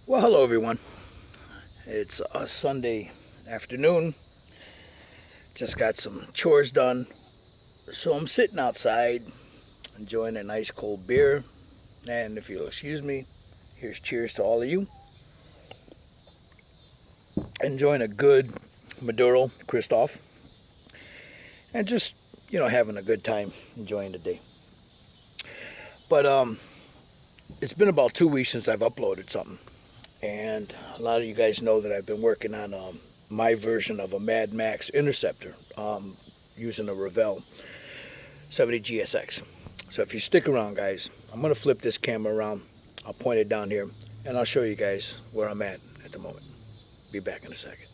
Well, hello everyone. It's a Sunday afternoon. Just got some chores done. So I'm sitting outside enjoying a nice cold beer. And if you'll excuse me, here's cheers to all of you. Enjoying a good Maduro Christoph. And just, having a good time enjoying the day. But it's been about 2 weeks since I've uploaded something. And a lot of you guys know that I've been working on my version of a Mad Max Interceptor using a Revel 70 GSX. So if you stick around, guys, I'm going to flip this camera around. I'll point it down here, and I'll show you guys where I'm at the moment. Be back in a second.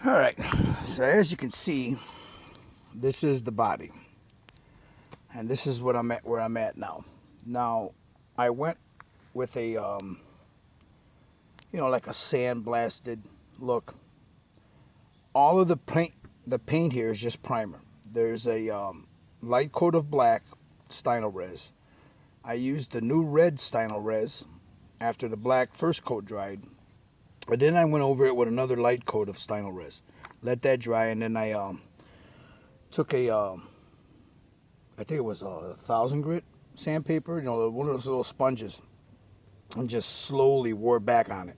All right, so as you can see, this is the body, and this is what where I'm at now. Now, I went with a, like a sandblasted look. All of the paint here is just primer. There's a light coat of black Stynol Res. I used the new red Stynol Res after the black first coat dried. But then I went over it with another light coat of Stynol Res. Let that dry, and then I took a, I think it was a 1,000 grit sandpaper, one of those little sponges, and just slowly wore back on it.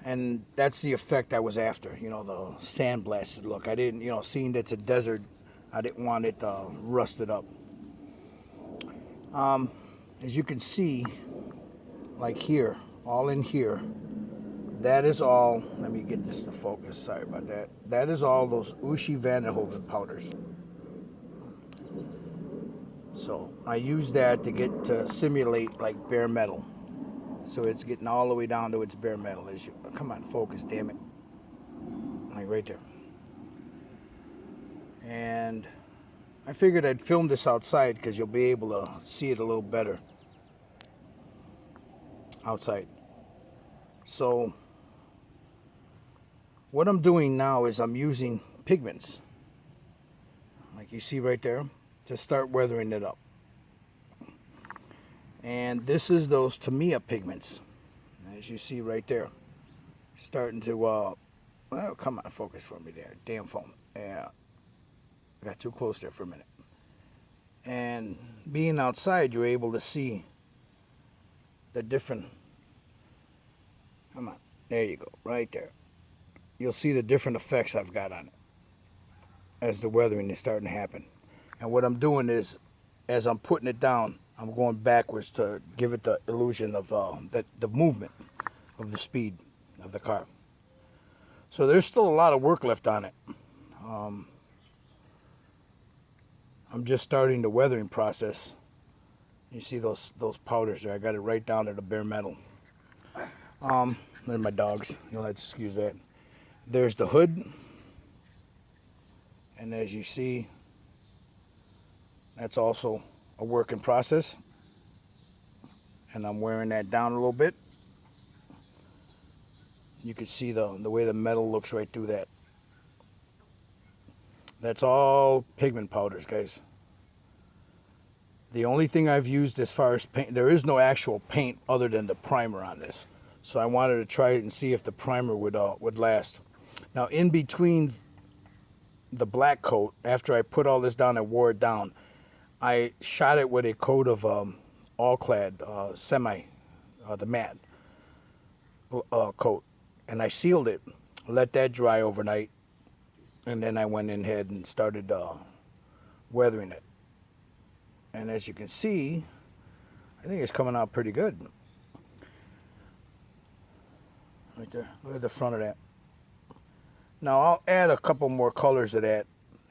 And that's the effect I was after, the sandblasted look. I didn't, seeing that it's a desert, I didn't want it rusted up. As you can see, like here, all in here, that is all, let me get this to focus, sorry about that. That is all those Ushi Vanderhoven powders. So I use that to simulate like bare metal. So it's getting all the way down to its bare metal. Come on, focus, damn it. Like right there. And I figured I'd film this outside because you'll be able to see it a little better outside. So what I'm doing now is I'm using pigments, like you see right there, to start weathering it up. And this is those Tamiya pigments, as you see right there, starting to, well, come on, focus for me there, damn phone. Yeah, I got too close there for a minute. And being outside, you're able to see the different, come on, there you go, right there. You'll see the different effects I've got on it as the weathering is starting to happen. And what I'm doing is, as I'm putting it down, I'm going backwards to give it the illusion of the movement of the speed of the car. So there's still a lot of work left on it. I'm just starting the weathering process. You see those powders there? I got it right down to the bare metal. There's my dogs. You'll have to excuse that. There's the hood. And as you see, that's also a work in process. And I'm wearing that down a little bit. You can see the way the metal looks right through that. That's all pigment powders, guys. The only thing I've used as far as paint, there is no actual paint other than the primer on this. So I wanted to try it and see if the primer would last. Now, in between the black coat, after I put all this down and wore it down, I shot it with a coat of all-clad the matte coat, and I sealed it, let that dry overnight, and then I went in ahead and started weathering it. And as you can see, I think it's coming out pretty good. Right there, look at the front of that. Now I'll add a couple more colors to that,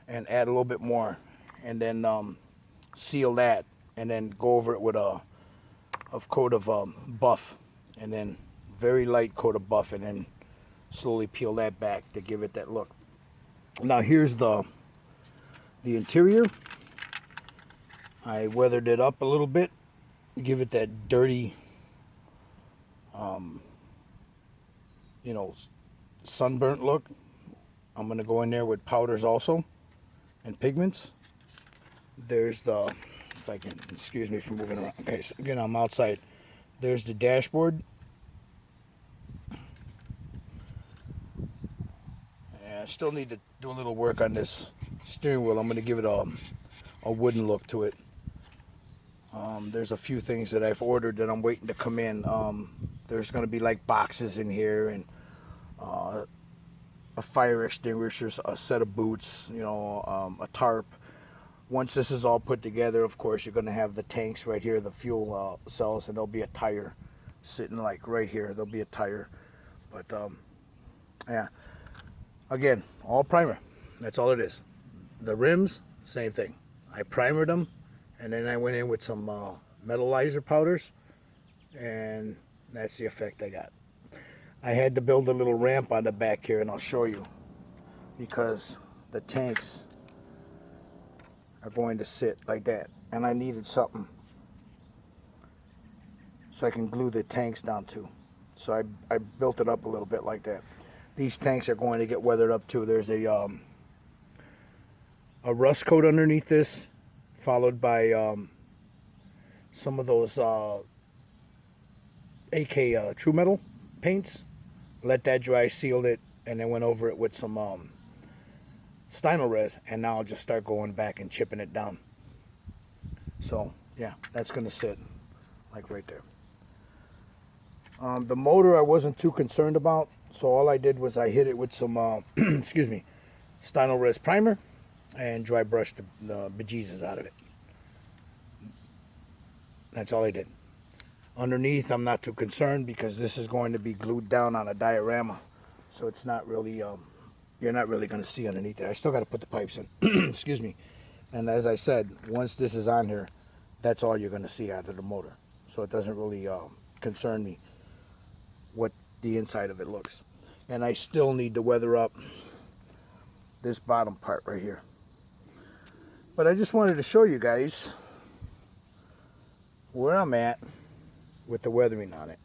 and add a little bit more, and then seal that, and then go over it with a coat of buff, and then very light coat of buff, and then slowly peel that back to give it that look. Now here's the interior. I weathered it up a little bit give it that dirty, you know, sunburnt look, I'm going to go in there with powders also and pigments. There's the, if I can, excuse me for moving around. Okay, so again, I'm outside. There's the dashboard. And I still need to do a little work on this steering wheel. I'm going to give it a wooden look to it. There's a few things that I've ordered that I'm waiting to come in. There's going to be like boxes in here and a fire extinguisher, a set of boots, you know, a tarp. Once this is all put together, of course, you're going to have the tanks right here, the fuel cells, and there'll be a tire sitting like right here. There'll be a tire. But, yeah. Again, all primer. That's all it is. The rims, same thing. I primered them, and then I went in with some metallizer powders, and that's the effect I got. I had to build a little ramp on the back here, and I'll show you, because the tanks are going to sit like that, and I needed something so I can glue the tanks down to. So I built it up a little bit like that. These tanks are going to get weathered up too. There's a rust coat underneath this, followed by some of those AK True Metal paints. Let that dry, sealed it, and then went over it with some Stynol res, and now I'll just start going back and chipping it down. So yeah, that's going to sit like right there. The motor I wasn't too concerned about, so all I did was I hit it with some excuse me, Stynol res primer and dry brushed the bejesus out of it. That's all I did. Underneath, I'm not too concerned because this is going to be glued down on a diorama, so it's not really you're not really going to see underneath it. I still got to put the pipes in. Excuse me. And as I said, once this is on here, that's all you're going to see out of the motor, so it doesn't really concern me what the inside of it looks. And I still need to weather up this bottom part right here. But I just wanted to show you guys where I'm at with the weathering on it.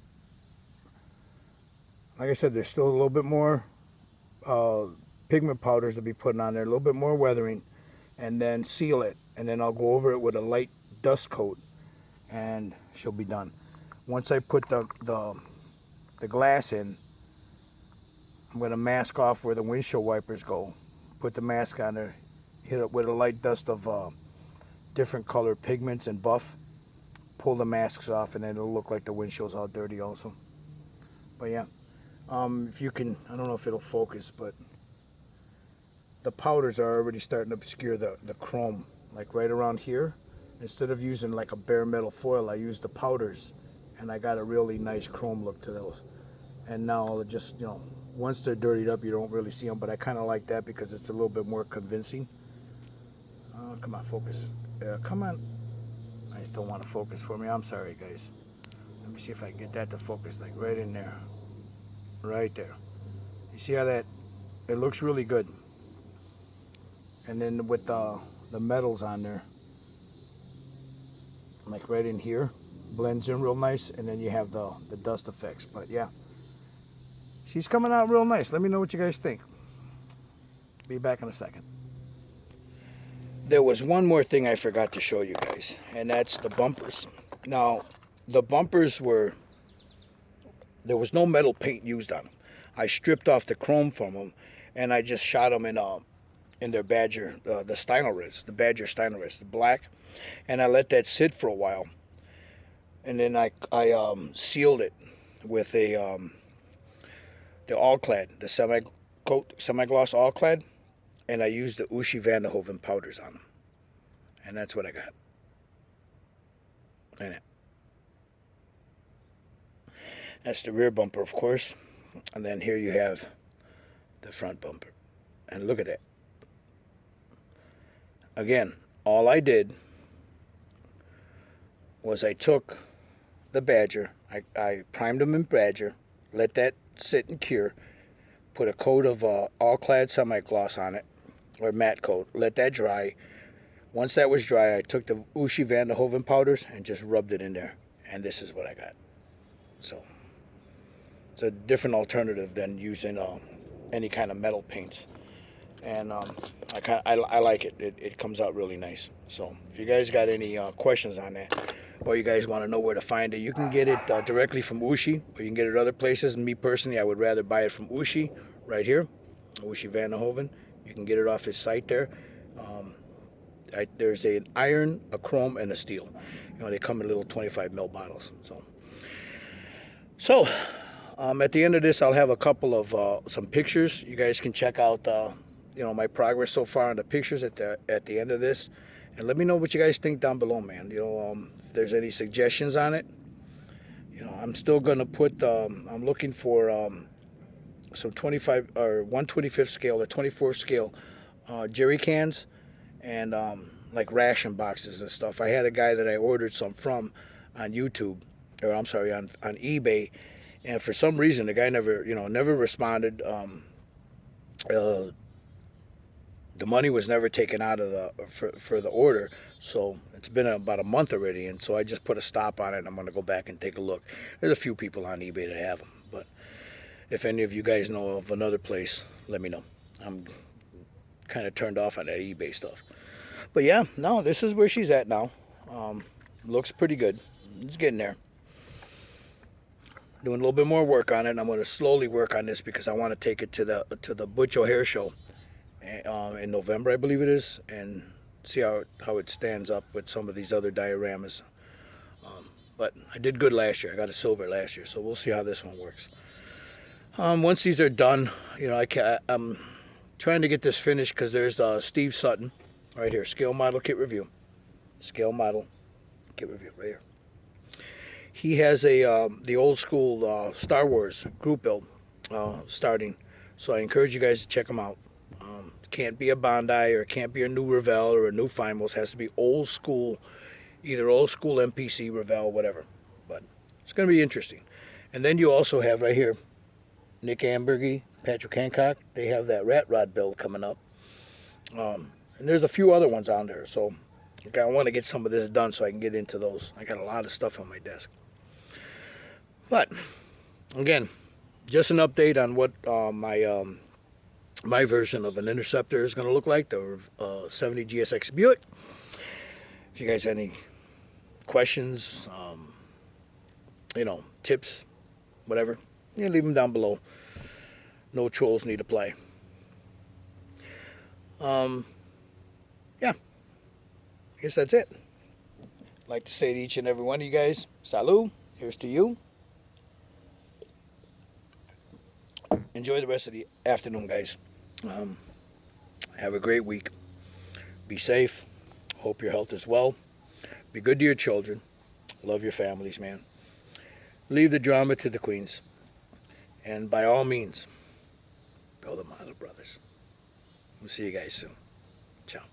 Like I said, there's still a little bit more pigment powders to be putting on there, a little bit more weathering, and then seal it, and then I'll go over it with a light dust coat, and she'll be done. Once I put the glass in, I'm going to mask off where the windshield wipers go, put the mask on there, hit it with a light dust of different colored pigments and buff, pull the masks off, and then it'll look like the windshield's all dirty also. But yeah, if you can, I don't know if it'll focus, but the powders are already starting to obscure the chrome, like right around here. Instead of using like a bare metal foil, I used the powders, and I got a really nice chrome look to those. And now just, you know, once they're dirtied up, you don't really see them, but I kind of like that because it's a little bit more convincing. Come on, focus. Come on. I still want to focus for me. I'm sorry, guys. Let me see if I can get that to focus, like right in there. Right there. You see how that, it looks really good. And then with the metals on there, like right in here, blends in real nice, and then you have the dust effects. But yeah, she's coming out real nice. Let me know what you guys think. Be back in a second. There was one more thing I forgot to show you guys, and that's the bumpers. Now, the bumpers there was no metal paint used on them. I stripped off the chrome from them, and I just shot them in their Badger, the Stynol res, the Badger Stynol res, the black, and I let that sit for a while, and then I sealed it with the all-clad, the semi-gloss all-clad, and I used the Ushi Van de Hoven powders on them, and that's what I got. And that's the rear bumper, of course, and then here you have the front bumper, and look at that. Again, all I did was I took the Badger, I primed them in Badger, let that sit and cure, put a coat of all-clad semi-gloss on it, or matte coat, let that dry, Once that was dry, I took the Ushi Van de Hoven powders and just rubbed it in there. And this is what I got. So it's a different alternative than using any kind of metal paints. And I like it. It comes out really nice. So if you guys got any questions on that, or you guys want to know where to find it, you can get it directly from Ushi, or you can get it other places. And me personally, I would rather buy it from Ushi right here, Ushi Van de Hoven. You can get it off his site there. There's an iron, a chrome, and a steel. You know, they come in little 25 ml bottles. So at the end of this, I'll have a couple of some pictures. You guys can check out you know, my progress so far on the pictures at the end of this, and let me know what you guys think down below, man. You know, if there's any suggestions on it. You know, I'm still gonna put. I'm looking for some 25 or 1/25th scale or 24th scale jerry cans, and like ration boxes and stuff. I had a guy that I ordered some from on YouTube, or I'm sorry, on eBay, and for some reason the guy never responded. The money was never taken out of for the order, so it's been about a month already, and so I just put a stop on it, and I'm going to go back and take a look. There's a few people on eBay that have them, but if any of you guys know of another place, let me know. I'm kind of turned off on that eBay stuff. But yeah, no, this is where she's at now. Looks pretty good. It's getting there. Doing a little bit more work on it, and I'm going to slowly work on this because I want to take it to the Butch O'Hare show in November, I believe it is, and see how it stands up with some of these other dioramas. But I did good last year. I got a silver last year, so we'll see how this one works. Once these are done, you know, I'm trying to get this finished because there's Steve Sutton right here, scale model kit review. Scale model kit review right here. He has the old school Star Wars group build starting, so I encourage you guys to check him out. Can't be a Bondi, or can't be a new Revel or a new Finals. Has to be old school, either old school MPC, Revel, whatever. But it's going to be interesting. And then you also have right here Nick Amburgy, Patrick Handcockph. They have that rat rod build coming up. And there's a few other ones on there. So I want to get some of this done so I can get into those. I got a lot of stuff on my desk. But again, just an update on what my version of an Interceptor is going to look like, the 70 GSX Buick. If you guys have any questions, you know, tips, whatever, you leave them down below. No trolls need apply. Yeah, I guess that's it. I'd like to say to each and every one of you guys, salut, here's to you. Enjoy the rest of the afternoon, guys. Have a great week. Be safe. Hope your health is well. Be good to your children. Love your families, man. Leave the drama to the queens. And by all means, build a model, brothers. We'll see you guys soon. Ciao.